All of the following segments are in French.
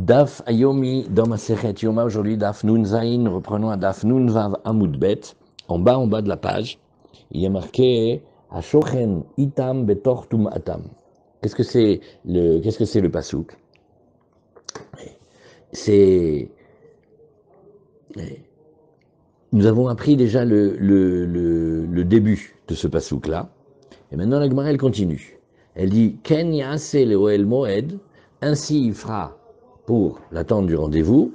Daf Ayomi dans ma Sechet Yoma, aujourd'hui Daf Nun Zain, reprenons un Daf Nun Vav Amud Bet, en bas de la page, il y a marqué Ashochen Itam Betor Tumatam. Qu'est-ce que c'est le pasouk? C'est, nous avons appris déjà le début de ce pasouk-là, et maintenant la Gemara elle continue. Elle dit Ken Yaase le Oel Moed, ainsi il fera pour l'attente du rendez-vous,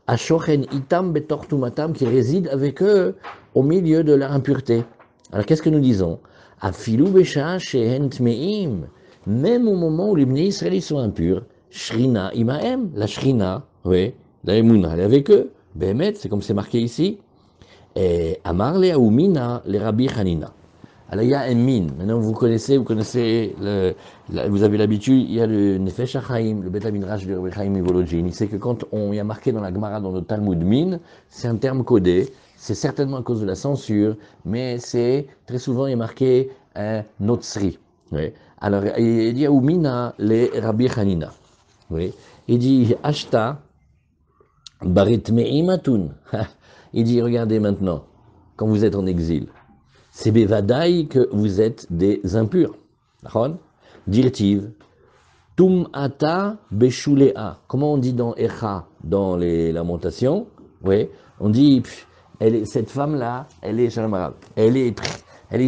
Ashochen Itam Betor Tumatam, qui réside avec eux au milieu de leur impureté. Alors qu'est-ce que nous disons? Afilu Besha Shehen Tmeim, même au moment où les Bnei Israël sont impurs, Shrina Imaem, la Shrina, oui, la Emouna, elle est avec eux, Behemet, c'est comme c'est marqué ici, et Amar le Aoumina, le Rabbi Hanina. Alors il y a un min. Maintenant vous connaissez, vous avez l'habitude, il y a le Nefesh HaChaim, le Bet HaMidrash de Rabbi Chaim Mivolojin. Il sait que quand il y a marqué dans la Gemara, dans le Talmud min, c'est un terme codé. C'est certainement à cause de la censure, mais c'est très souvent il est marqué Notsri. Oui. Alors il dit Oumina le Rabbi Hanina. Oui. Il dit Ashta Barit Me'imatun. Il dit regardez maintenant, quand vous êtes en exil. C'est bévadaï que vous êtes des impurs. Dirtiv. Tum ata beshulea. Comment on dit dans Echa, dans les lamentations? Oui, on dit, cette femme-là, elle est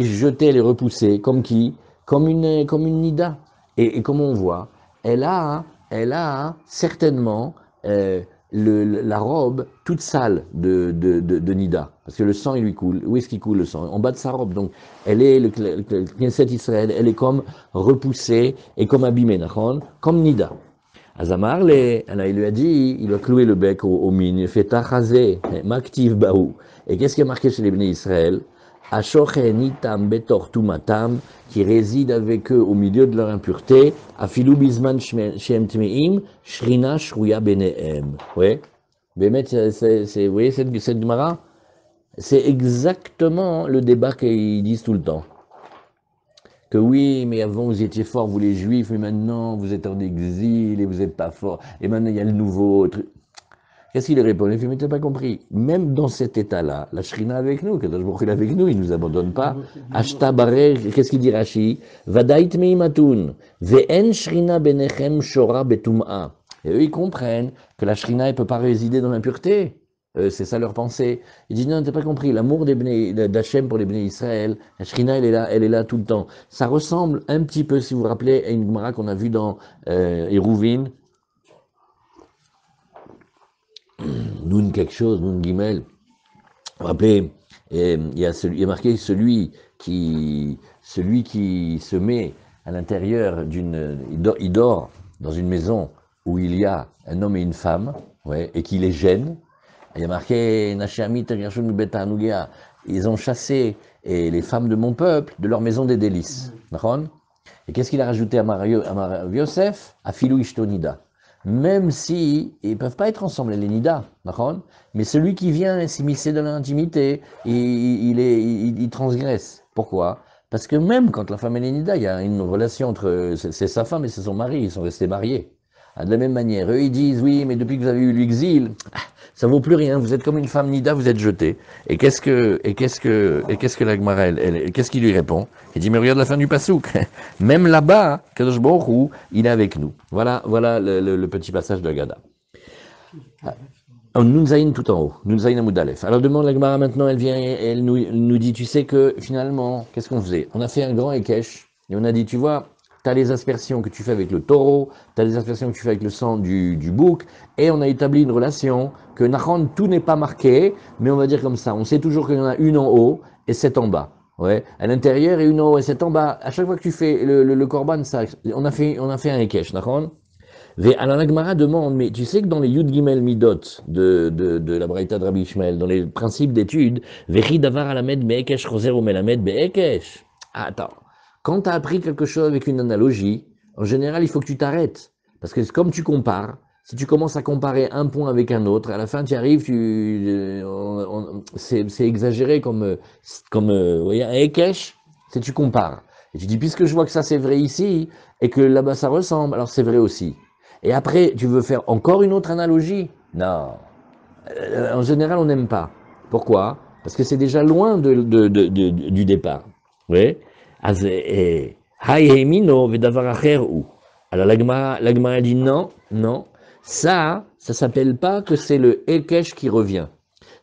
jetée, elle est repoussée, comme qui? Comme une nida. Et comme on voit, elle a certainement la robe toute sale de Nida, parce que le sang il lui coule. Où est-ce qu'il coule le sang? En bas de sa robe. Donc elle est le Knesset Israël, elle est comme repoussée et comme abîmée, comme Nida. Azamar il lui a dit, il a cloué le bec au mine, il fait tachazé, maktiv baou. Et qu'est-ce qui est marqué chez les Bnei Israël? Ashochénitam betor tumatam, qui réside avec eux au milieu de leur impureté, afilou bizman shem tmeim, shrina shruya benehem. Oui, vous voyez cette Gemara? C'est exactement le débat qu'ils disent tout le temps. Que oui, mais avant vous étiez forts, vous les Juifs, mais maintenant vous êtes en exil et vous n'êtes pas forts. Et maintenant il y a le nouveau truc. Qu'est-ce qu'il répond? Il fait, mais tu n'as pas compris. Même dans cet état-là, la Shrina avec nous, Kadosh Baruch Hu est avec nous, il ne nous abandonne pas. Ashta bareh, qu'est-ce qu'il dit Rashi? Vadait meimatun, ve'en Shrina benechem shora betum'a. Et eux, ils comprennent que la Shrina, elle ne peut pas résider dans l'impureté. C'est ça leur pensée. Ils disent, non, tu n'as pas compris, l'amour d'Hachem pour les Bnei Israël, la Shrina, elle est là tout le temps. Ça ressemble un petit peu, si vous vous rappelez, à une Gemara qu'on a vue dans Eruvin, Nun quelque chose, Nun Gimel. Vous vous rappelez, il y a marqué celui qui se met à l'intérieur il dort dans une maison où il y a un homme et une femme, ouais, et qui les gêne. Il y a marqué ils ont chassé les femmes de mon peuple de leur maison des délices. Et qu'est-ce qu'il a rajouté à Mar Yosef? À Filou Ishtonida. Même si ils ne peuvent pas être ensemble, les Nida, mais celui qui vient s'immiscer dans l'intimité, il transgresse. Pourquoi? Parce que même quand la femme est Nida, il y a une relation entre, c'est sa femme et c'est son mari, ils sont restés mariés. De la même manière, eux ils disent, oui, mais depuis que vous avez eu l'exil, ça vaut plus rien, vous êtes comme une femme Nida, vous êtes jeté. Et qu'est-ce que la Gemara, qu'est-ce qu'il lui répond? Il dit, mais regarde la fin du pasouk. Même là-bas, Kadosh Baruch Hu, il est avec nous. Voilà le petit passage de Haggadah. Nunzaïn tout en haut, Nunzaïn Amud Aleph. Alors demande la Gemara maintenant, elle nous dit, tu sais que finalement, qu'est-ce qu'on faisait? On a fait un grand Ekech, et on a dit, tu vois, tu as les aspersions que tu fais avec le taureau, tu as les aspersions que tu fais avec le sang du bouc, et on a établi une relation que Nachon, tout n'est pas marqué, mais on va dire comme ça, on sait toujours qu'il y en a une en haut et 7 en bas. Ouais, à l'intérieur et une en haut et 7 en bas. À chaque fois que tu fais le korban, ça, on a fait un Ekech, Nachon. Alors la Gemara demande, mais tu sais que dans les Yud Gimel Midot de la Braïta de Rabbi Ishmael, dans les principes d'étude, Vechi davar alamed be'ekesh choser ou melamed be'ekesh. Attends, quand tu as appris quelque chose avec une analogie, en général, il faut que tu t'arrêtes. Parce que comme tu compares, si tu commences à comparer un point avec un autre, à la fin tu arrives, c'est exagéré comme vous voyez, un ekesh, c'est tu compares. Et tu dis, puisque je vois que ça c'est vrai ici, et que là-bas ça ressemble, alors c'est vrai aussi. et après tu veux faire encore une autre analogie? Non. En général, on n'aime pas. Pourquoi? Parce que c'est déjà loin du départ. Oui. אז היי האמינו ודבר אחר הוא. Alors la Gemara dit non, non. Ça s'appelle pas que c'est le Hekesh qui revient.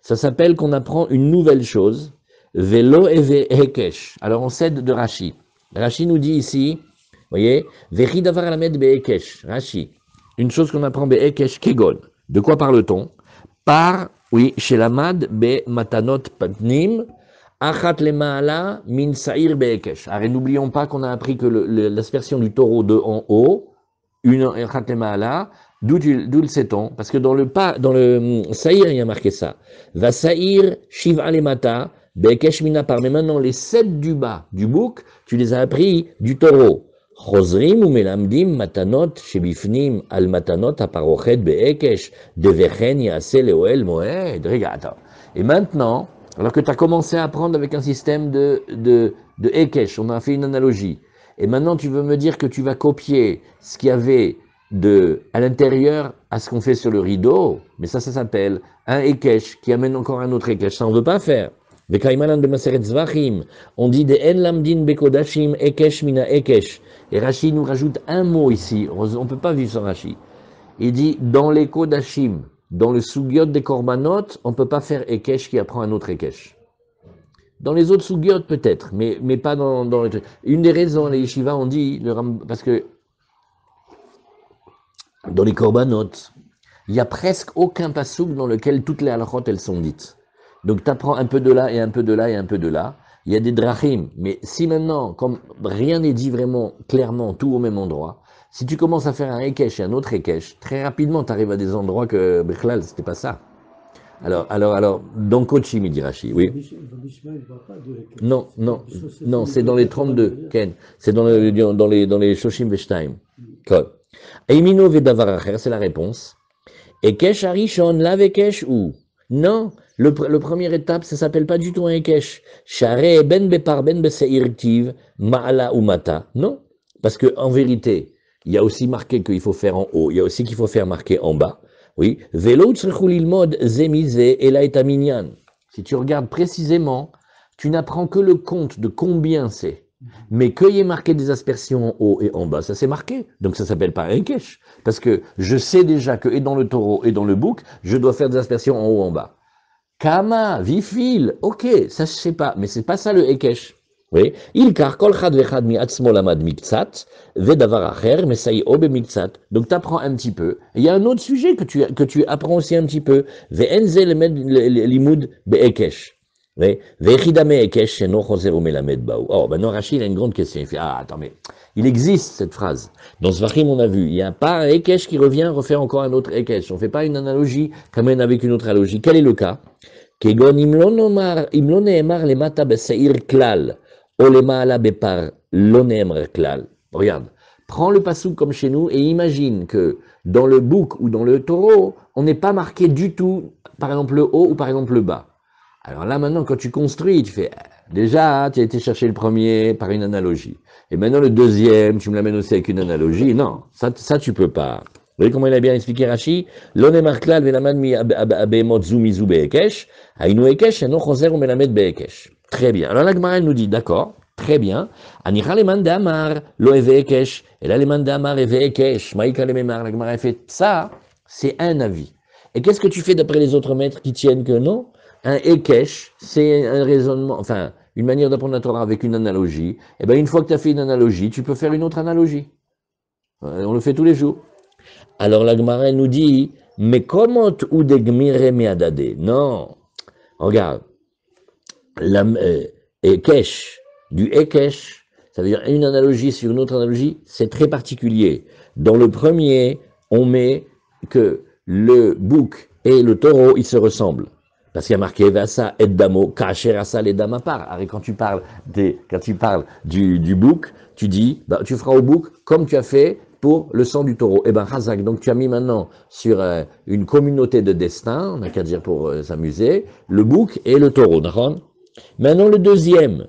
Ça s'appelle qu'on apprend une nouvelle chose. Velo eve Hekesh. Alors on cède de Rashi. Rashi nous dit ici, vous voyez, Vechi davar alamed be Hekesh. Rashi. Une chose qu'on apprend be Hekesh kegon. De quoi parle-t-on? Par, oui, chez l'amad be matanot patnim, achat le maala min saïr be Hekesh. Alors n'oublions pas qu'on a appris que l'aspersion du taureau de en haut, une achat le maala, d'où le sait-on? Parce que dans le saïr, il y a marqué ça. Va saïr shiva le mata, be Hekesh mina par. Mais maintenant, les 7 du bas, du bouc, tu les as appris du taureau. חוזרים ומלמדים מתנות שבפנים על מתנות הפרוכת בהיקש, דבכן יעשה לאוהל מועד. Regarde, attends. Et maintenant, alors que tu as commencé à apprendre avec un système de Hekesh, on a fait une analogie, et maintenant tu veux me dire que tu vas copier ce qu'il y avait à l'intérieur à ce qu'on fait sur le rideau, mais ça s'appelle un Hekesh qui amène encore un autre Hekesh, ça on ne veut pas faire. On dit des en lamdin bekodashim ekesh mina ekesh. Et Rashi nous rajoute un mot ici. On ne peut pas vivre sans Rashi. Il dit dans les kodashim, dans le sugyot des korbanot, on ne peut pas faire ekesh qui apprend un autre ekesh. Dans les autres sugyot peut-être, mais pas dans les trucs. Une des raisons, les yeshivas ont dit, parce que dans les korbanot, il n'y a presque aucun pasouk dans lequel toutes les halachot elles sont dites. Donc tu apprends un peu de là et un peu de là et un peu de là. Il y a des drachim, mais si maintenant, comme rien n'est dit vraiment clairement, tout au même endroit, si tu commences à faire un Hekesh et un autre Hekesh, très rapidement tu arrives à des endroits que Bechlal, c'était pas ça. Alors, dans Kochim, il dit Rashi, oui. Non, c'est dans les 32, Ken. C'est dans les Shoshim Veshtaim. Eimino Vedavar Acher, c'est la réponse. Hekesh Arishon, la Hekesh ou? Non, le première étape, ça s'appelle pas du tout un Hekesh. Share ben bepar ben beseirtiv ma'ala ou mata. Non, parce que en vérité, il y a aussi marqué qu'il faut faire en haut, il y a aussi qu'il faut faire marquer en bas. Oui, velo tzrichu lilmod zemize ela et aminyan. Si tu regardes précisément, tu n'apprends que le compte de combien c'est. Mais qu'il y ait marqué des aspersions en haut et en bas, ça c'est marqué. Donc ça s'appelle pas un Hekesh. Parce que je sais déjà que et dans le taureau et dans le bouc, je dois faire des aspersions en haut et en bas. Kama, vifil, ok, ça je sais pas, mais c'est pas ça le Hekesh. Oui, il car kol chad vechad mi atzmo lamad miktsat, vedavar acher, mesai obe miktsat. Donc tu apprends un petit peu. Il y a un autre sujet que tu apprends aussi un petit peu. Ve'enze limud be Hekesh. Oh, maintenant Rachid a une grande question. Il fait, attends, mais il existe cette phrase. Dans Zvachim, on a vu, il n'y a pas un Hekesh qui revient refaire encore un autre Hekesh. On ne fait pas une analogie comme on avec une autre analogie. Quel est le cas? Regarde, prends le passouk comme chez nous et imagine que dans le bouc ou dans le taureau, on n'est pas marqué du tout, par exemple le haut ou par exemple le bas. Alors là, maintenant, quand tu construis, tu fais, déjà, tu as été chercher le premier par une analogie. Et maintenant, le deuxième, tu me l'amènes aussi avec une analogie. Non, ça tu peux pas. Vous voyez comment il a bien expliqué Rashi? L'onemar klal velaman mi abemot zumizu beekesh, hainu ekesh, eno choser ou melamed beekesh. Très bien. Alors la Gemara nous dit, d'accord, très bien. Anicha leman damar lo eve ekesh, et là leman damar eve ekesh, maïka lememar. La Gemara fait, ça, c'est un avis. Et qu'est-ce que tu fais d'après les autres maîtres qui tiennent que non? Un Hekesh, c'est un raisonnement, enfin, une manière d'apprendre la Torah avec une analogie. Et bien, une fois que tu as fait une analogie, tu peux faire une autre analogie. On le fait tous les jours. Alors, la Gemara nous dit, mais comment ou de gmire meadade? Non. Regarde. Hekesh, du Hekesh, ça veut dire une analogie sur une autre analogie, c'est très particulier. Dans le premier, on met que le bouc et le taureau, ils se ressemblent. Parce qu'il y a marqué Vasa et Damo, Kacher Asa les dames à part. Alors, quand tu parles du bouc, tu dis, bah, tu feras au bouc comme tu as fait pour le sang du taureau. Eh ben, Hazak, donc tu as mis maintenant sur une communauté de destin, on n'a qu'à dire pour s'amuser, le bouc et le taureau, d'accord? Maintenant, le deuxième,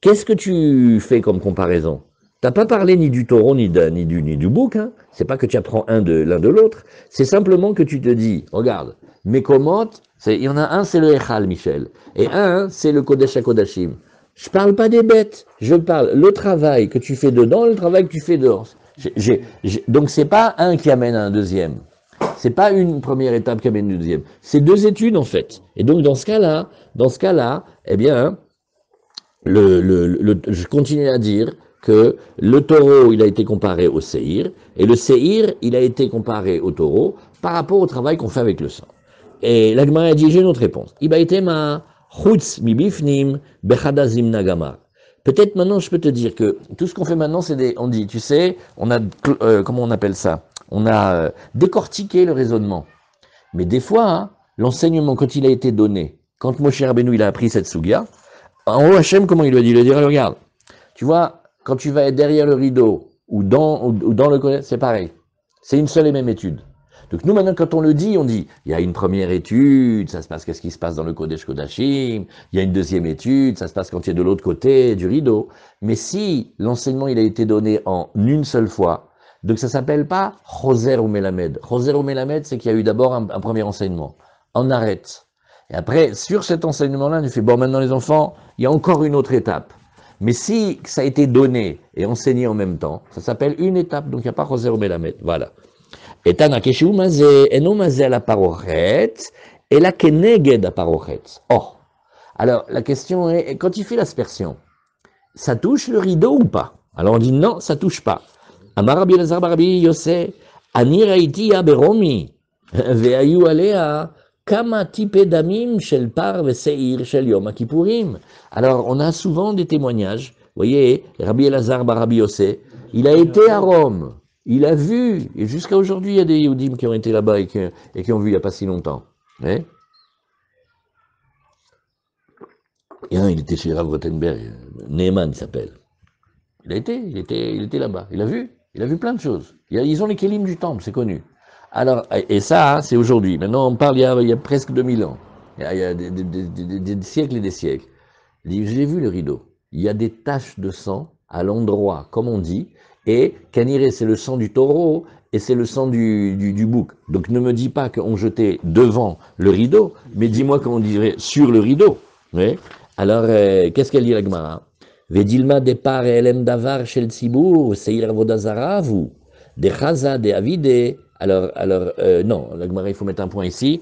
qu'est-ce que tu fais comme comparaison? T'as pas parlé ni du taureau, ni du bouc, hein. C'est pas que tu apprends l'un de l'autre. C'est simplement que tu te dis, regarde, mes komotes, il y en a un, c'est le Echal, Michel. Et un, c'est le Kodesh HaKodashim. Je parle pas des bêtes. Je parle le travail que tu fais dedans, le travail que tu fais dehors. Donc c'est pas un qui amène à un deuxième. C'est pas une première étape qui amène une deuxième. C'est deux études, en fait. Et donc, dans ce cas-là, eh bien, je continue à dire que le taureau, il a été comparé au séhir, et le séhir, il a été comparé au taureau par rapport au travail qu'on fait avec le sang. Et la Gemara a dit, j'ai une autre réponse. Ibaitema chutz mi bifnim bechadazim nagamar. Peut-être maintenant, je peux te dire que tout ce qu'on fait maintenant, on dit, tu sais, on a, comment on appelle ça? On a décortiqué le raisonnement. Mais des fois, hein, l'enseignement, quand il a été donné, quand Moshe Rabbeinu, il a appris cette sugia, en haut, Hachem, comment il lui a dit? Il lui a dit, regarde, tu vois, quand tu vas être derrière le rideau, ou dans le collège, c'est pareil. C'est une seule et même étude. Donc nous, maintenant, quand on le dit, on dit, il y a une première étude, ça se passe, qu'est-ce qui se passe dans le Kodesh Kodashim, il y a une deuxième étude, ça se passe quand tu es de l'autre côté du rideau. Mais si l'enseignement, il a été donné en une seule fois, donc ça s'appelle pas Choser ou Melamed. Choser ou Melamed, c'est qu'il y a eu d'abord un premier enseignement. On arrête. Et après, sur cet enseignement-là, on fait, bon, maintenant les enfants, il y a encore une autre étape. Mais si ça a été donné et enseigné en même temps, ça s'appelle une étape, donc il n'y a pas Choser ou Melamed. Voilà. Et Tana Keshu Mazé, Eno Mazé la parochet, et la Keneged la parochet. Or, alors la question est, quand il fait l'aspersion, ça touche le rideau ou pas? Alors on dit non, ça touche pas. Amar Rabbi Elazar bar Rabbi Yossé, Ani raiti ya beromi, ve'ayu alea, kama tipe damim shel par ve'seir shel yom kippurim. Alors on a souvent des témoignages. Vous voyez, Rabbi Elazar bar Rabbi Yossé, il a été à Rome. Il a vu, et jusqu'à aujourd'hui, il y a des Yehudim qui ont été là-bas et qui ont vu il n'y a pas si longtemps. Ouais. Et un, il était chez Rav Rothenberg, Neyman il s'appelle. Il était là-bas. Il a vu plein de choses. Ils ont les kélim du temple, c'est connu. Alors, et ça, c'est aujourd'hui. Maintenant, on parle il y a presque 2000 ans. Il y a des siècles et des siècles. Il dit, j'ai vu le rideau. Il y a des taches de sang à l'endroit, comme on dit, et Kaniré, c'est le sang du taureau et c'est le sang du bouc. Donc ne me dis pas qu'on jetait devant le rideau, mais dis-moi qu'on dirait sur le rideau. Oui. Alors, qu'est-ce qu'elle dit la Gemara? Vedilma depar elem davar shel tzibur, seir avodazara, vous. De chaza, de avide. Alors, non, la Gemara, il faut mettre un point ici.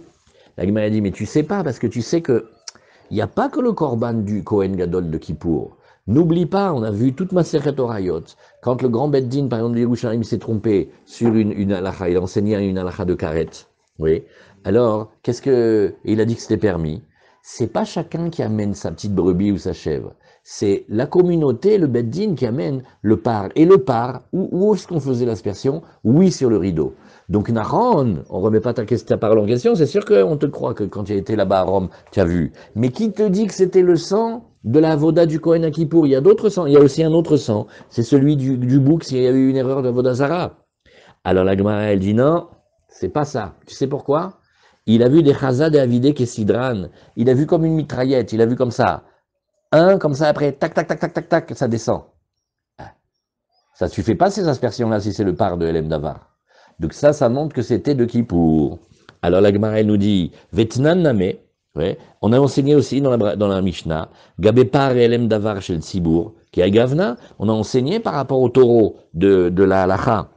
La Gemara dit, mais tu sais pas, parce que tu sais que il n'y a pas que le korban du Kohen Gadol de Kippour. N'oublie pas, on a vu toute ma Masechet Orayot, quand le grand Beddin, par exemple, de Yerushalayim s'est trompé sur une halakha, il a enseigné une halakha de karet, oui. Alors, il a dit que c'était permis. C'est pas chacun qui amène sa petite brebis ou sa chèvre. C'est la communauté, le Beddin, qui amène le par. Et le par, où est-ce qu'on faisait l'aspersion? Oui, sur le rideau. Donc Nahon, on remet pas ta parole en question, c'est sûr qu'on te croit que quand tu as été là-bas à Rome, tu as vu. Mais qui te dit que c'était le sang de la voda du Kohen à Kippour? Il y a d'autres sangs, il y a aussi un autre sang, c'est celui du bouc s'il y a eu une erreur de voda Zara. Alors la Gemara, elle dit non, c'est pas ça. Tu sais pourquoi? Il a vu des chazad et avidé qui sidran. Il a vu comme une mitraillette, il a vu comme ça. Un, comme ça, après, tac, tac, tac, tac, tac, tac, ça descend. Ça ne suffit pas ces aspersions-là si c'est le par de Elem Davar. Donc ça montre que c'était de Kippour. Alors la Gemara nous dit, Vetnan Name, ouais, on a enseigné aussi dans la Mishnah, Gabepar et Elem Davar chez le Tzibour, qui est Gavna, on a enseigné par rapport au taureau de la halacha,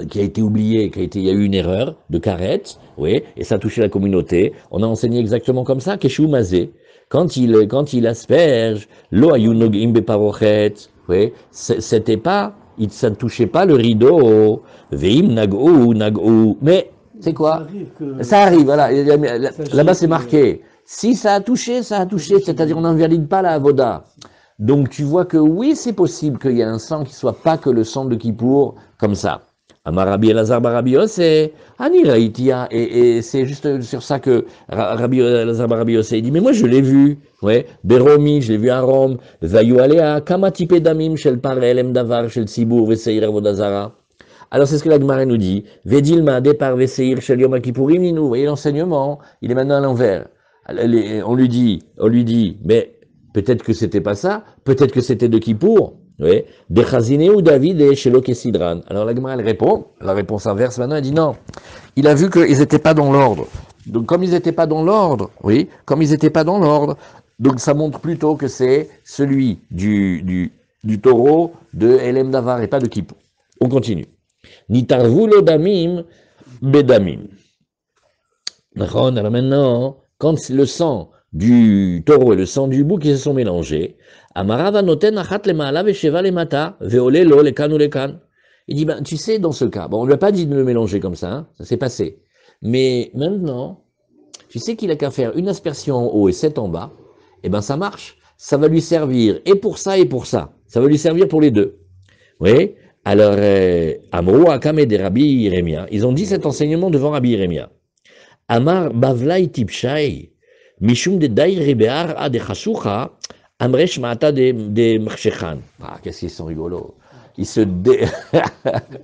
qui a été oublié, il y a eu une erreur de karet, oui, et ça a touché la communauté. On a enseigné exactement comme ça, Keshu Mazé, quand il asperge, Lo ayunogim beparochet, oui, c'était pas, ça ne touchait pas le rideau, Veim nagou, mais c'est quoi? Ça arrive, voilà, là-bas c'est marqué. Si ça a touché, c'est-à-dire on n'invalide pas la avoda. Donc tu vois que oui, c'est possible qu'il y ait un sang qui soit pas que le sang de Kippour, comme ça. Amar Rabbi Elazar bar Rabbi Yossé, Ani Raïtia, et c'est juste sur ça que Rabbi Elazar bar Rabbi Yossé dit, mais moi je l'ai vu, ouais, Beromi, je l'ai vu à Rome, Vayou Alea, Kama Tipe Damim, Shel Par Elem Davar, Shel Tzibour, Veseir Vodazara. Alors c'est ce que la Gemara nous dit, Vedilma, départ Veseir, Shel Yom Kippourim, Ninou, vous voyez l'enseignement, il est maintenant à l'envers. On lui dit, mais peut-être que c'était pas ça, peut-être que c'était de Kippour. Oui. De Chazine ou David et Shelo Kesidran. Alors la Gemara, elle répond, la réponse inverse maintenant, elle dit non. Il a vu qu'ils n'étaient pas dans l'ordre. Donc comme ils n'étaient pas dans l'ordre, oui, comme ils n'étaient pas dans l'ordre, donc ça montre plutôt que c'est celui du taureau de Elem Davar et pas de Kippur. On continue. Nitarvu lo damim bedamim. Alors maintenant, quand le sang du taureau et le sang du bouc ils se sont mélangés, Amarava noten achat le ma'ala vesheva le mata veole lo le kan ou le kan. Il dit, ben, tu sais, dans ce cas, bon, on ne lui a pas dit de le mélanger comme ça s'est passé. Mais maintenant, tu sais qu'il a qu'à faire une aspersion en haut et 7 en bas, et ben ça marche. Ça va lui servir et pour ça et pour ça. Ça va lui servir pour les deux. Oui. Alors, Amrou Akame de Rabbi Yeremia, ils ont dit cet enseignement devant Rabbi Yeremia. Amar Bavlai Tipshai, Mishum de Dairi Be'ar A de Chasucha, Amresh Ma'ata de Mchechan. Ah, qu'est-ce qu'ils sont rigolos. Ils se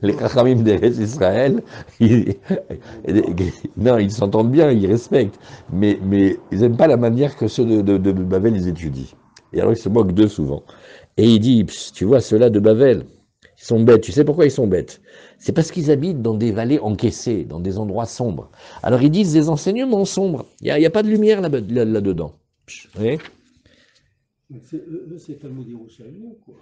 les Chachamim d'Eretz Israël, non, ils s'entendent bien, ils respectent, mais ils n'aiment pas la manière que ceux de Bavel ils étudient. Et alors ils se moquent d'eux souvent. Et il dit, tu vois, ceux-là de Bavel, ils sont bêtes. Tu sais pourquoi ils sont bêtes? C'est parce qu'ils habitent dans des vallées encaissées, dans des endroits sombres. Alors ils disent des enseignements sombres. Il n'y a pas de lumière là-dedans. Oui. Eux, c'est Talmud Yerushalmi, quoi.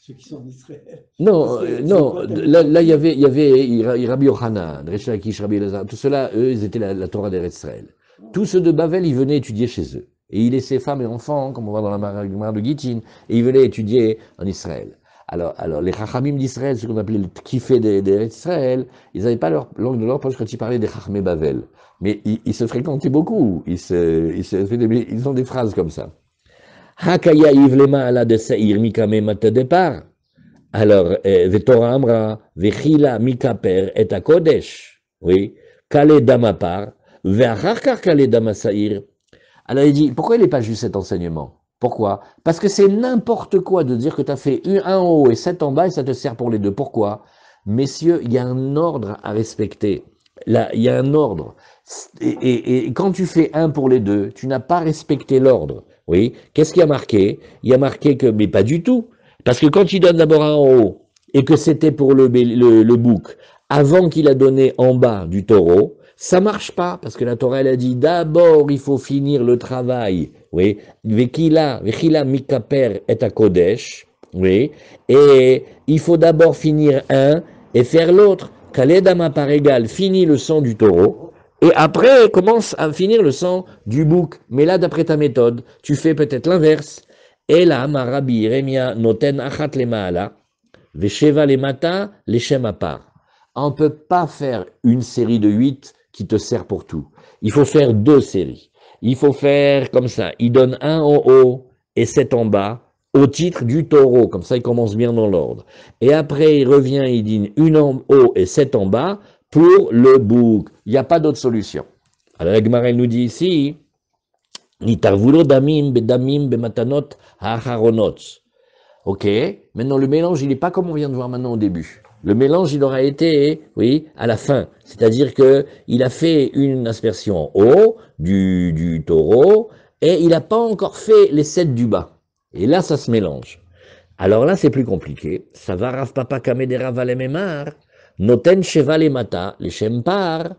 Ceux qui sont en Israël. Non, non. Là, il y avait Rabbi Yochanan, Resh Lakish, Rabbi Elazar. Tout cela, eux, ils étaient la Torah d'Eretz Israël. Tous ceux de Bavel, ils venaient étudier chez eux. Et ils laissaient femmes et enfants, comme on voit dans la Mara de Gittin, et ils venaient étudier en Israël. Alors les Chachamim d'Israël, ce qu'on appelait le Kifé d'Eretz Israël, ils n'avaient pas leur langue de leur poche quand ils parlaient des Chachmé Bavel. Mais ils se fréquentaient beaucoup. Ils ont des phrases comme ça. Hakaya Ivlema ala de Saïr Mikame Matadepar. Alors, Vetora Amra, Vechila Mikaper et à Kodesh. Oui. Kale Damapar. Ve'acharkar Kale Damasaïr. Alors il dit, pourquoi il n'est pas juste cet enseignement? Pourquoi? Parce que c'est n'importe quoi de dire que tu as fait un en haut et 7 en bas et ça te sert pour les deux. Pourquoi? Messieurs, il y a un ordre à respecter. Là, il y a un ordre. Et quand tu fais un pour les deux, tu n'as pas respecté l'ordre. Oui. Qu'est-ce qu'il y a marqué? Il y a marqué que, mais pas du tout. Parce que quand il donne d'abord un en haut et que c'était pour le bouc, avant qu'il a donné en bas du taureau, ça marche pas, parce que la Torah, elle a dit, d'abord, il faut finir le travail, oui, vechila mikaper et à Kodesh, oui, et il faut d'abord finir un et faire l'autre. Kaledama par égal finit le sang du taureau, et après, commence à finir le sang du bouc. Mais là, d'après ta méthode, tu fais peut-être l'inverse. Et là, ma Rabbi Yeremia noten achat le ma'ala, vesheva le mata, le shem apar. On ne peut pas faire une série de 8 qui te sert pour tout. Il faut faire 2 séries. Il faut faire comme ça. Il donne un en haut et 7 en bas au titre du taureau. Comme ça, il commence bien dans l'ordre. Et après, il revient, il dit une en haut et 7 en bas pour le bouc. Il n'y a pas d'autre solution. Alors, la Gemara, elle nous dit ici, Nitarvulo damim bedamim bematanot ha'acharonot. Ok, maintenant le mélange, il n'est pas comme on vient de voir maintenant au début. Le mélange, il aura été, oui, à la fin. C'est-à-dire que il a fait une aspersion en haut du taureau et il n'a pas encore fait les 7 du bas. Et là, ça se mélange. Alors là, c'est plus compliqué. Ça va Rav Papa Kamedera Valememar, Noten Sheva le Mata, le Shem Par,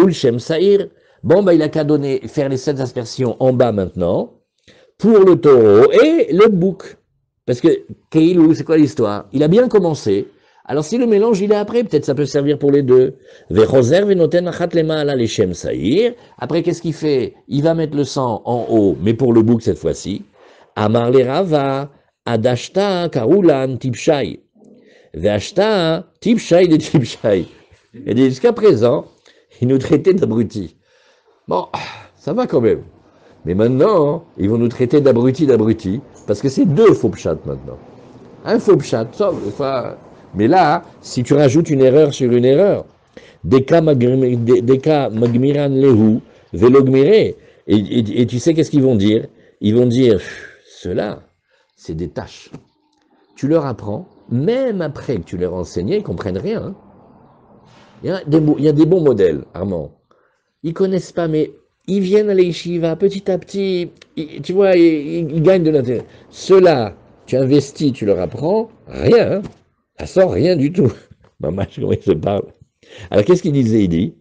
ou le Shem Saïr. Bon, bah, il a qu'à donner, faire les 7 aspersions en bas maintenant, pour le taureau et le bouc. Parce que, Keilou, c'est quoi l'histoire? Il a bien commencé. Alors si le mélange il est après, peut-être ça peut servir pour les deux. Après, qu'est-ce qu'il fait? Il va mettre le sang en haut, mais pour le bouc cette fois-ci. Amar le Rava, Adashta, Karulan, Tipshai. Veashta, Tipshai de Tipshai. Et jusqu'à présent, il nous traitait d'abrutis. Bon, ça va quand même. Mais maintenant, ils vont nous traiter d'abrutis, parce que c'est 2 faux pshat maintenant. Un faux pshat, ça, mais là, si tu rajoutes une erreur sur une erreur, des cas magmiran lehu, velogmire, et tu sais qu'est-ce qu'ils vont dire? Ils vont dire, ceux-là, c'est des tâches. Tu leur apprends, même après que tu leur enseignes, ils ne comprennent rien. Hein. Il y a des bons modèles, Armand. Ils ne connaissent pas, mais ils viennent à l'Yeshiva petit à petit, tu vois, ils gagnent de l'intérêt. Ceux-là, tu investis, tu leur apprends, rien, hein. Ça sort rien du tout. Maman, comment il se parle. Alors qu'est-ce qu'il disait? Il dit,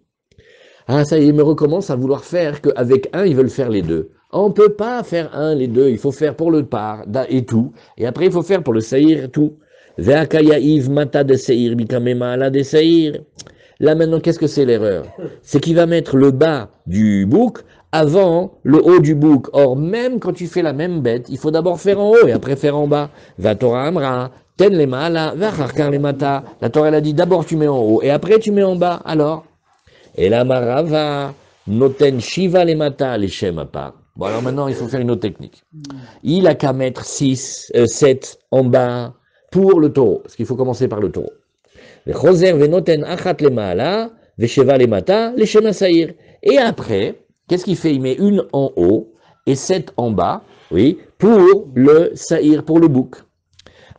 ah ça y est, il me recommence à vouloir faire qu'avec un, ils veulent faire les deux. On ne peut pas faire un, les deux, il faut faire pour le par et tout. Et après, il faut faire pour le saïr tout. Ve'akaya'iv mata de seir, bikamema ala de seir. Là maintenant, qu'est-ce que c'est l'erreur? C'est qu'il va mettre le bas du bouc avant le haut du bouc. Or, même quand tu fais la même bête, il faut d'abord faire en haut et après faire en bas. Va Torah amra, ten les mala, va charkar les mata. La Torah elle a dit d'abord tu mets en haut et après tu mets en bas. Alors, et la marava, noten shiva les mata, les shem à part. Bon alors maintenant il faut faire une autre technique. Il a qu'à mettre 7 en bas pour le taureau, parce qu'il faut commencer par le taureau. Et après, qu'est-ce qu'il fait? Il met une en haut et 7 en bas, oui, pour le saïr, pour le bouc.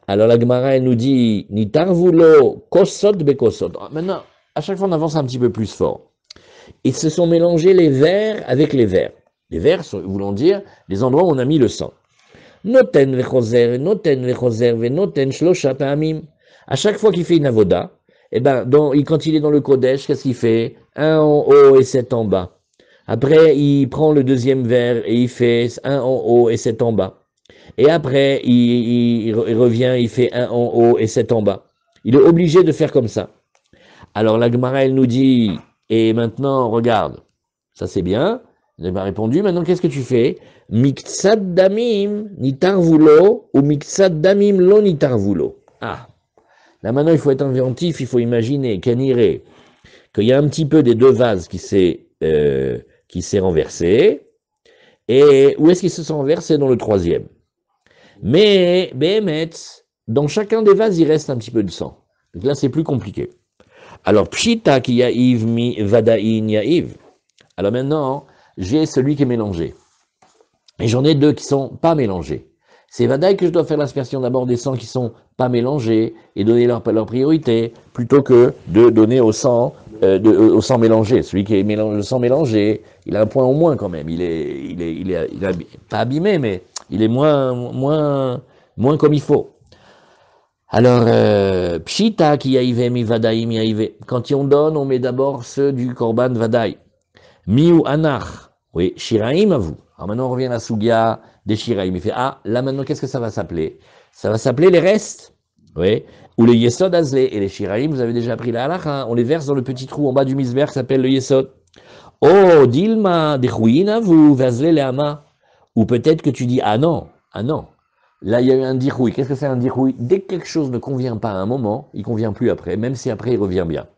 Alors la Gemara elle nous dit, ni tarvulo kosot bekosot. Maintenant, à chaque fois on avance un petit peu plus fort. Ils se sont mélangés les vers avec les vers. Les vers, voulant dire les endroits où on a mis le sang. Noten vechoser, noten vechoser, noten shlosha pa'amim. À chaque fois qu'il fait une avoda, eh ben, quand il est dans le Kodesh, qu'est-ce qu'il fait? Un en haut et 7 en bas. Après, il prend le deuxième vers et il fait un en haut et 7 en bas. Et après, il revient, il fait un en haut et 7 en bas. Il est obligé de faire comme ça. Alors la Gemara, elle nous dit, et maintenant, regarde, ça c'est bien, elle m'a répondu, maintenant qu'est-ce que tu fais? Miktsad damim nitarvulo ou miktsad damim lo nitarvulo. Ah, là maintenant il faut être inventif, il faut imaginer qu'il y a un petit peu des deux vases qui s'est renversé, et où est-ce qu'ils se sont renversés? Dans le troisième. Mais, Behemet, dans chacun des vases, il reste un petit peu de sang. Donc là c'est plus compliqué. Alors, pshita ki ya'iv mi vadaïn ya'iv. Alors maintenant, j'ai celui qui est mélangé. Et j'en ai deux qui sont pas mélangés. C'est vadaï que je dois faire l'aspersion d'abord des sangs qui sont pas mélangés et donner leur priorité, plutôt que de donner au sang mélangé. Celui qui est le sang mélangé, il a un point au moins quand même. Il est pas abîmé, mais il est moins comme il faut. Alors, pshita ki ya'ive mi vadaïm ya'ive. Quand on donne, on met d'abord ceux du korban vadaï. Miu anach. Oui, shiraim à vous. Alors maintenant, on revient à la sugia des shiraim. Il fait, ah, là maintenant, qu'est-ce que ça va s'appeler? Ça va s'appeler les restes. Oui. Ou les yesod azlé. Et les shiraim, vous avez déjà appris la halakha. On les verse dans le petit trou en bas du misber qui s'appelle le yesod. Oh, dilma, dechouyin à vous, vazlé le hama. Ou peut-être que tu dis, ah non. Là, il y a eu un diroui. Qu'est-ce que c'est un diroui? Dès que quelque chose ne convient pas à un moment, il ne convient plus après, même si après il revient bien.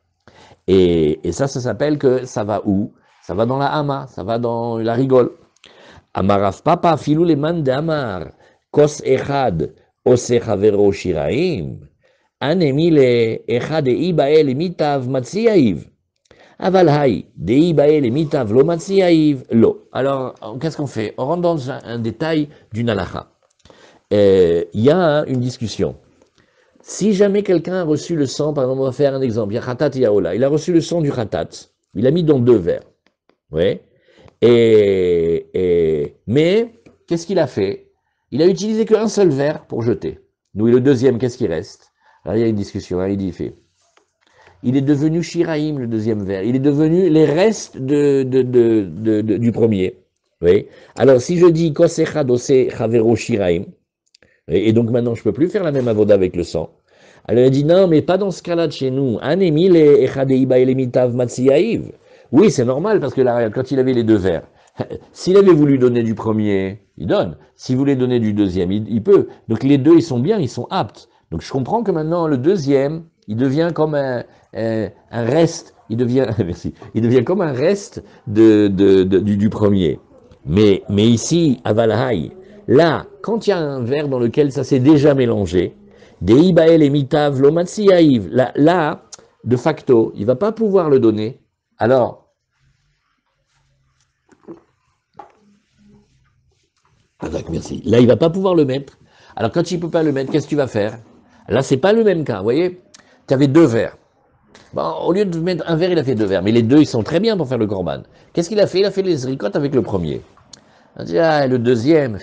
Et ça s'appelle que ça va où? Ça va dans la hama, ça va dans la rigole. Amaraf papa filou le man de amar, kos echad, ose chavero shiraim, anemile echad de ibael mitav matsiaïv. Aval hay, de ibael mitav lo matsiaïv, lo. Alors, qu'est-ce qu'on fait? On rentre dans un détail d'une halakha. Il y a une discussion. Si jamais quelqu'un a reçu le sang, par exemple, on va faire un exemple, il y a khatat yaola, il a reçu le sang du khatat, il l'a mis dans 2 verres. Oui. Mais, qu'est-ce qu'il a fait? Il a utilisé qu'un seul verre pour jeter. Nous, et le deuxième, qu'est-ce qui reste? Alors, il y a une discussion, hein, il est devenu shiraim, le deuxième verre. Il est devenu les restes du premier. Oui. Alors, si je dis kosechad ose chavero shiraim, et donc maintenant, je ne peux plus faire la même avoda avec le sang. Alors, il a dit, non, mais pas dans ce cas-là de chez nous. Anemile echadeiba elemitav matsiaïv. Oui, c'est normal, parce que là, quand il avait les 2 verres, s'il avait voulu donner du premier, il donne. S'il voulait donner du deuxième, il peut. Donc les deux, ils sont bien, ils sont aptes. Donc je comprends que maintenant, le deuxième, il devient comme un reste, merci, il devient comme un reste du premier. Mais ici, à Valhaï, là, quand il y a un verre dans lequel ça s'est déjà mélangé, des ibael et mitav, lomatsi yaïv, là, de facto, il ne va pas pouvoir le donner. Alors, merci. Là, il ne va pas pouvoir le mettre. Alors, quand il ne peut pas le mettre, qu'est-ce que tu vas faire? Là, ce n'est pas le même cas. Vous voyez, tu avais 2 verres. Bon, au lieu de mettre un verre, il a fait 2 verres. Mais les 2, ils sont très bien pour faire le korban. Qu'est-ce qu'il a fait? Il a fait les zrikot avec le premier. Il a dit, ah, le deuxième,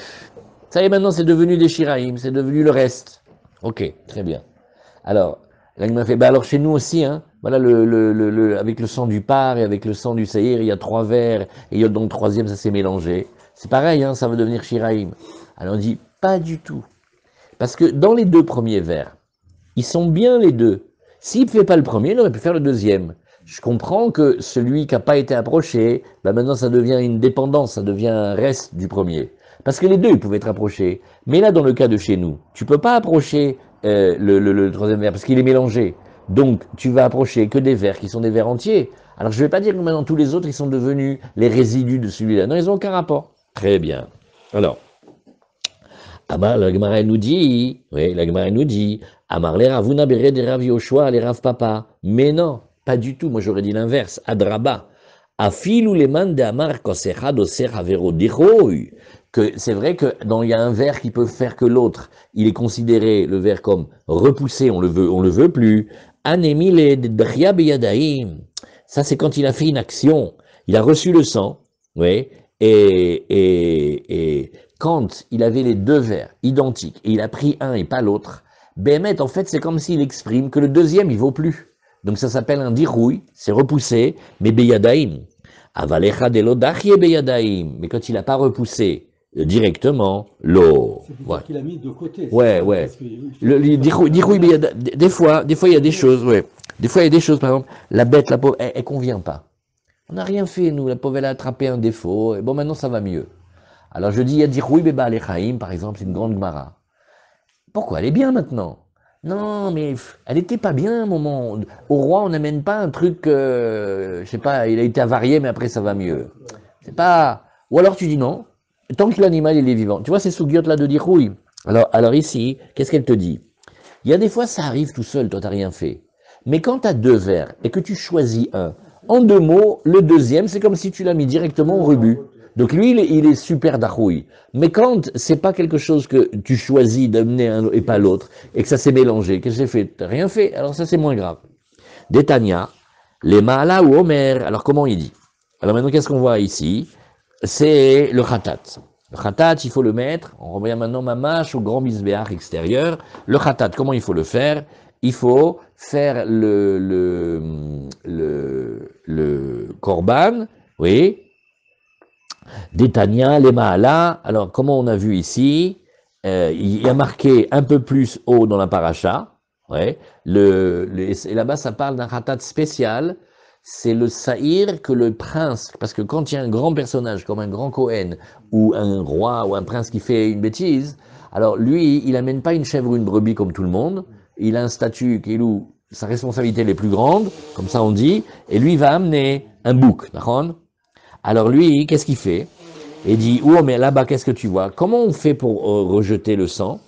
Ça y est, maintenant, c'est devenu des Shiraim, c'est devenu le reste. Ok, très bien. Alors, là, il m'a fait, bah alors chez nous aussi, hein, voilà, avec le sang du par et avec le sang du Seir, il y a 3 verres, et il y a donc le troisième, ça s'est mélangé. C'est pareil, hein, ça va devenir Shiraim. Alors on dit, pas du tout. Parce que dans les 2 premiers verres, ils sont bien les 2. S'il ne fait pas le premier, il aurait pu faire le deuxième. Je comprends que celui qui n'a pas été approché, bah maintenant ça devient une dépendance, ça devient un reste du premier. Parce que les 2, ils pouvaient être approchés. Mais là, dans le cas de chez nous, tu peux pas approcher le troisième verre parce qu'il est mélangé. Donc, tu vas approcher que des verres qui sont des verres entiers. Alors, je ne vais pas dire que maintenant tous les autres, ils sont devenus les résidus de celui-là. Non, ils n'ont aucun rapport. Très bien. Alors, la Gemara nous dit, oui, la Gemara nous dit, Amar les Ravuna bere de Rav Yoshua les Rav Papa. Mais non, pas du tout. Moi, j'aurais dit l'inverse. Adraba. Afilu les man de Amar kosechad oser havero dichoy. Que c'est vrai que il y a un verre qui peut faire que l'autre, il est considéré le verre comme repoussé, on le veut plus. Anemi le d'ria beyadaim. Ça, c'est quand il a fait une action. Il a reçu le sang, oui, et quand il avait les 2 verres identiques et il a pris un et pas l'autre, Bémet, en fait, c'est comme s'il exprime que le deuxième, il vaut plus. Donc ça s'appelle un dirouille, c'est repoussé, mais beyadaim. Avalecha de l'odachie beyadaim. Mais quand il n'a pas repoussé directement, l'eau. C'est pour Ouais. dire qu'il a mis de côté. Ouais, ouais. Le dirouille beyadaim, des fois, il y a des choses, ouais. Des fois, il y a des choses, par exemple, la bête, la pauvre, elle convient pas. On n'a rien fait, nous. La pauvre, elle a attrapé un défaut. Et bon, maintenant, ça va mieux. Alors, je dis, il y a dirouille beba alechaim, par exemple, c'est une grande Gemara. Pourquoi? Elle est bien maintenant. Non, mais elle n'était pas bien à un moment. Au roi, on n'amène pas un truc, je sais pas, il a été avarié, mais après ça va mieux. C'est pas. Ou alors tu dis non, tant que l'animal il est vivant. Tu vois ces sougiotes là de dirouille. Alors ici, qu'est-ce qu'elle te dit? Il y a des fois ça arrive tout seul, toi t'as rien fait. Mais quand tu as 2 verres et que tu choisis un, en 2 mots, le deuxième, c'est comme si tu l'as mis directement au rebut. Donc lui, il est super dachoui. Mais quand c'est pas quelque chose que tu choisis d'amener un et pas l'autre, et que ça s'est mélangé, qu'est-ce que j'ai fait? T'as rien fait, alors ça c'est moins grave. Détania, les Maala ou Omer, alors comment il dit? Alors maintenant, qu'est-ce qu'on voit ici? C'est le khatat. Le khatat, il faut le mettre, on revient maintenant mamash au grand misbéach extérieur. Le khatat, comment il faut le faire? Il faut faire le korban, oui, Détania, les Mahala. Alors, comment on a vu ici, il y a marqué un peu plus haut dans la paracha. Ouais, et là-bas, ça parle d'un khatat spécial. C'est le saïr que le prince, parce que quand il y a un grand personnage comme un grand Kohen ou un roi ou un prince qui fait une bêtise, alors lui, il amène pas une chèvre ou une brebis comme tout le monde. Il a un statut qui loue sa responsabilité les plus grandes, comme ça on dit, et lui il va amener un bouc, d'accord? Alors lui, qu'est-ce qu'il fait? Il dit, oh mais là-bas, qu'est-ce que tu vois? Comment on fait pour rejeter le sang?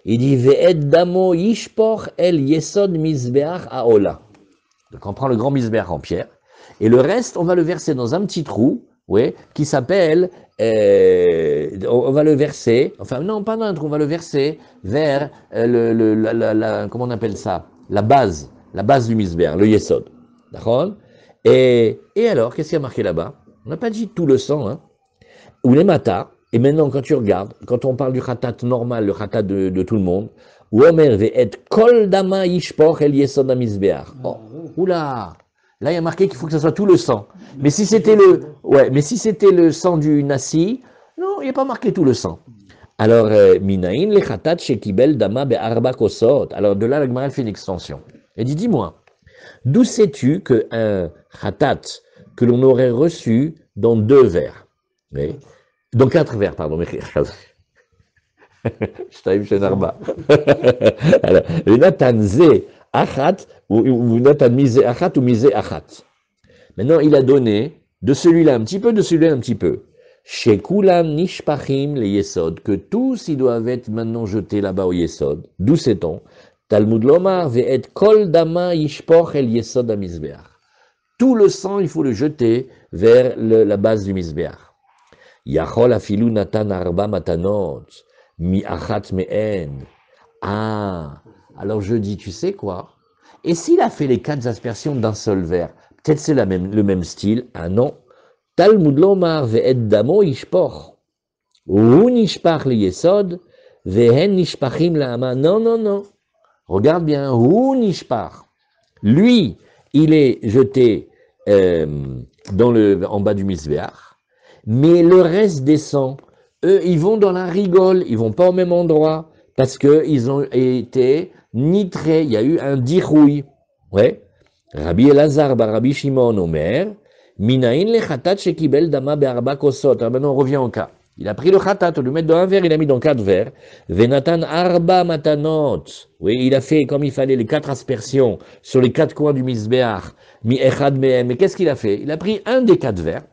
Il dit, ve'ed damo yishpor el yesod misbeach aola. Donc on prend le grand misbeach en pierre, et le reste, on va le verser dans un petit trou, ouais, qui s'appelle, on va le verser, enfin non, pas dans un trou, on va le verser vers comment on appelle ça? La base du misbeach, le yesod. D'accord? Et alors, qu'est-ce qu'il y a marqué là-bas? On n'a pas dit tout le sang, hein. Ou les matas, et maintenant quand tu regardes, quand on parle du khatat normal, le khatat de tout le monde, ou Omer ve'et kol dama yishpoch el yesod hamizbeach. Oh, oula, là il y a marqué qu'il faut que ce soit tout le sang. Mais si c'était le sang du nasi, non, il n'y a pas marqué tout le sang. Alors, minaïn le khatat shekibel dama be'arba kosot. Alors de là, la Gemara fait une extension. Elle dit, dis-moi, d'où sais-tu qu'un khatat que l'on aurait reçu dans 2 verres, oui, dans 4 verres, pardon, je t'arrive chez Narba. Alors, Nathan ze achat, ou Nathan mise achat, ou mise achat. Maintenant, il a donné de celui-là un petit peu, de celui-là un petit peu. Chez Kulam nishpachim les yesod, que tous ils doivent être maintenant jetés là-bas au yesod. D'où sait-on? Talmud lomar ve'et kol dama yishpoch el yesod amizbeach. Tout le sang, il faut le jeter vers la base du misbeach. Yachol afilu natan arba matanot, mi achat me'en. Ah, alors je dis, tu sais quoi? Et s'il a fait les 4 aspersions d'un seul verre, peut-être c'est le même style. Ah non. Talmud lomar ve'ed damo ishpoch. Hu nishpach le yesod, vehen nishpachim la'ama. Non, non, non. Regarde bien, Hu nishpach. Lui, il est jeté en bas du misbéach, mais le reste descend. Eux, ils vont dans la rigole, ils vont pas au même endroit, parce que ils ont été nitrés, il y a eu un dirouille. Ouais. Rabbi Elazar bar Rabbi Shimon Omer, Minaïn le chatat shekibel dama be'arba kosot. Alors maintenant on revient au cas. Il a pris le khatat, au lieu de mettre dans un verre, il a mis dans 4 verres. Venatan arba matanot. Oui, il a fait comme il fallait les 4 aspersions sur les 4 coins du misbéach. Mi echad mehem. Mais qu'est-ce qu'il a fait? Il a pris un des 4 verres.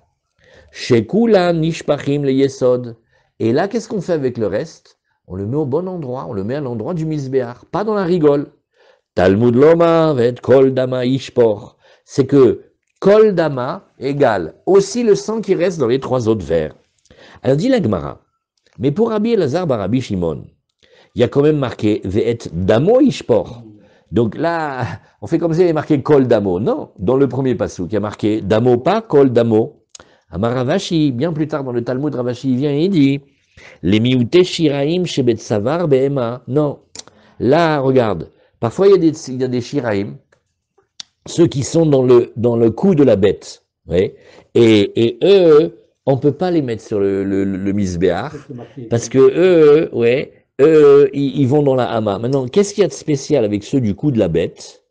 Shekulan nishpachim le yesod. Et là, qu'est-ce qu'on fait avec le reste? On le met au bon endroit, on le met à l'endroit du misbéach, pas dans la rigole. Talmud loma vet kol dama ishpor. C'est que kol dama égale aussi le sang qui reste dans les 3 autres verres. Alors dit la Gemara, mais pour Rabbi Elazar bar Rabbi Shimon, il y a quand même marqué ve'et damo ishpor. Donc là, on fait comme si il y avait marqué kol damo. Non, dans le premier passage, il y a marqué damo pas kol damo. Amar Ravashi, bien plus tard dans le Talmud, Ravashi vient et il dit les miouté shiraim shebet savar be'ema. Non, là, regarde, parfois il y a des shiraim, ceux qui sont dans le cou de la bête, ouais, et eux, on peut pas les mettre sur le misbéach, parce que eux, ouais, ils vont dans la hama. Maintenant, qu'est-ce qu'il y a de spécial avec ceux du cou de la bête?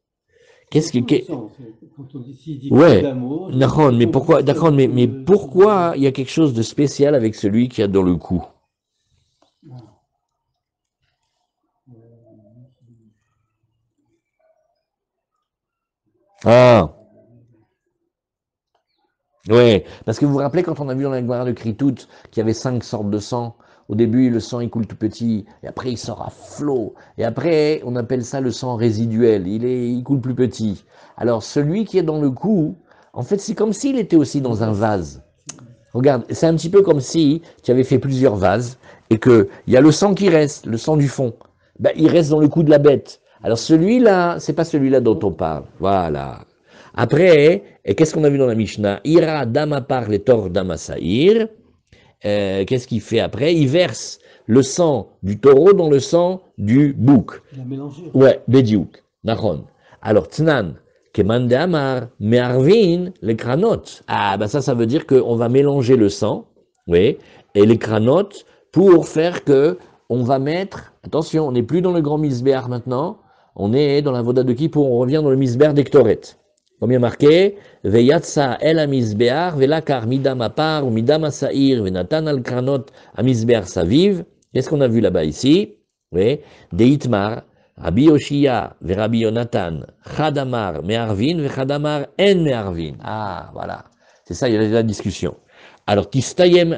Qu'est-ce qui, Quand on dit ouais, d'amour, d'accord, mais pourquoi, d'accord, mais pourquoi il y a quelque chose de spécial avec celui qui a dans le cou? Ah, ouais, parce que vous vous rappelez quand on a vu dans la Gemara de Kritout qu'il y avait 5 sortes de sang. Au début, le sang il coule tout petit, et après il sort à flot, et après on appelle ça le sang résiduel. Il coule plus petit. Alors celui qui est dans le cou, en fait, c'est comme s'il était aussi dans un vase. Regarde, c'est un petit peu comme si tu avais fait plusieurs vases et que il y a le sang qui reste, le sang du fond. Ben, il reste dans le cou de la bête. Alors celui-là, c'est pas celui-là dont on parle. Voilà. Après, et qu'est-ce qu'on a vu dans la Mishnah? Ira dama par les tor dama saïr. Qu'est-ce qu'il fait après? Il verse le sang du taureau dans le sang du bouc. Il a mélangé. Ouais, bediouk. Nachon. Alors, tnan, kemande amar, me'arvin, les cranotes. Ah, bah ça veut dire qu'on va mélanger le sang, oui, et les cranotes pour faire que on va mettre, attention, on n'est plus dans le grand misbéar maintenant, on est dans la voda de Kippour, on revient dans le misbéar d'Ektoret. Comme il y a marqué, Veyatsa el amizbear, velakar midam apar, ou midam asair, venatan al kranot amizbear saviv. Qu'est-ce qu'on a vu là-bas ici? Oui, Deitmar, Rabbi Yoshia, ve Rabbi Yonatan, Chadamar, me'arvin, ve Chadamar, en me'arvin. Ah, voilà. C'est ça, il y a la discussion. Alors, Tistayem,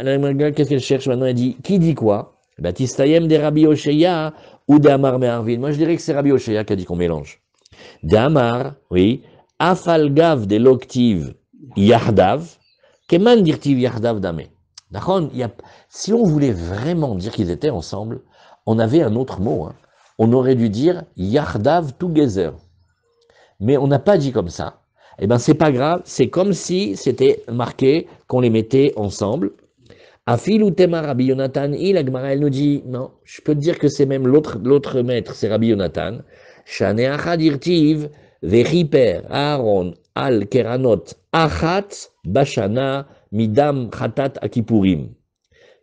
qu'est-ce qu'elle cherche maintenant? Elle dit, qui dit quoi? Ben, Tistayem de Rabbi Yoshia, ou de Amar me'arvin. Moi, je dirais que c'est Rabbi Yoshia qui a dit qu'on mélange. De Amar, oui, Afalgav de l'octive Yardav, Keman dirtiv Yardav dame. D'accord? Si on voulait vraiment dire qu'ils étaient ensemble, on avait un autre mot. Hein. On aurait dû dire Yardav together. Mais on n'a pas dit comme ça. Eh bien, c'est pas grave. C'est comme si c'était marqué qu'on les mettait ensemble. Afil ou Tema Rabbi Yonatan, la Gemara, elle nous dit, non, je peux te dire que c'est même l'autre maître, c'est Rabbi Yonatan. Shane achad irtiv, vechiper Aaron al keranot achat bashana midam khatat akipurim.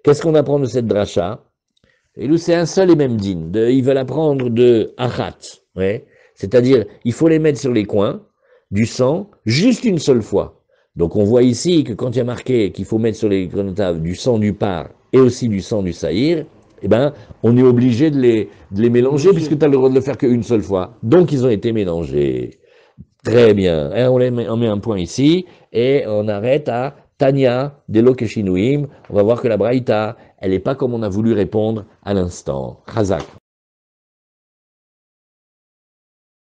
Qu'est-ce qu'on apprend de cette dracha? Et nous, c'est un seul et même din. Ils veulent apprendre de achat, ouais. C'est-à-dire, il faut les mettre sur les coins du sang juste une seule fois. Donc on voit ici que quand il y a marqué qu'il faut mettre sur les connotables du sang du par et aussi du sang du saïr, eh ben, on est obligé de les mélanger puisque tu as le droit de le faire qu'une seule fois. Donc ils ont été mélangés. Très bien. Et on met un point ici et on arrête à Tanya Delo Keshinuim. On va voir que la Braïta, elle n'est pas comme on a voulu répondre à l'instant. Chazak.